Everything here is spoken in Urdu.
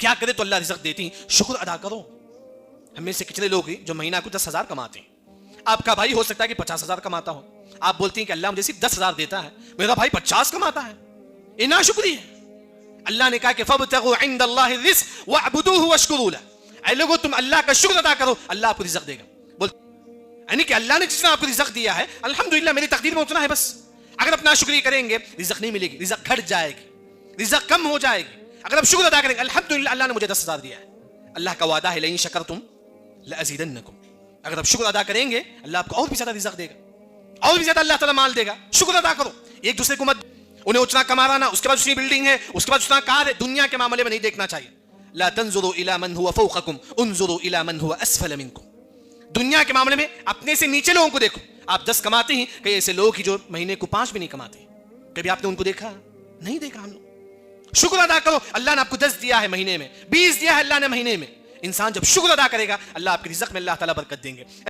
کیا کرے تو اللہ رزق دیتی, شکر ادا کرو. ہم میں سے کتنے لوگ ہیں جو مہینہ کو 10,000 کماتے ہیں. آپ کا بھائی ہو سکتا ہے کہ 50,000 کماتا ہو, آپ بولتی ہیں کہ اللہ مجھے صرف 10,000 دیتا ہے, میرا بھائی 50 کماتا ہے. یہ ناشکری ہے. اللہ نے کہا کہ فَابْتَغُوا عِنْدَ اللَّهِ الرِّزْقَ وَاعْبُدُوهُ وَاشْكُرُوا لَهُ. اے لوگوں تم اللہ کا شکر ادا کرو, اللہ آپ کو رزق دے گا. یعنی کہ اللہ نے جتنا آپ کو رزق دیا ہے الحمدللہ میری تقدیر میں اتنا ہے بس. اگر اپنا شکریہ کریں گے رزق نہیں ملے گی, رزق گھٹ جائے گی, رزق کم ہو جائے گی. اگر آپ شکر ادا کریں گے الحمدللہ اللہ نے مجھے 10,000 دیا ہے, اللہ کا وعدہ ہے لئن شکرتم لأزیدنکم. اگر آپ شکر ادا کریں گے اللہ آپ کو اور بھی زیادہ رزق دے گا, اور بھی زیادہ اللہ تعالیٰ مال دے گا. شکر ادا کرو. ایک دوسرے کو مت, انہیں اتنا کما رہا نا, اس کے بعد اتنی بلڈنگ ہے, اس کے بعد اتنا کار ہے, دنیا کے معاملے میں نہیں دیکھنا چاہیے. لا تنظروا الى من هو فوقكم انظروا الى من هو اسفل منكم. دنیا کے معاملے میں اپنے سے نیچے لوگوں کو دیکھو. آپ 10 کماتے ہیں, کئی ایسے لوگ جو مہینے کو 5 بھی نہیں کماتے. کبھی آپ نے ان کو دیکھا؟ نہیں دیکھا. ہم لوگ شکر ادا کرو. اللہ نے آپ کو 10 دیا ہے مہینے میں, 20 دیا ہے اللہ نے مہینے میں. انسان جب شکر ادا کرے گا اللہ آپ کے رزق میں اللہ تعالیٰ برکت دیں گے.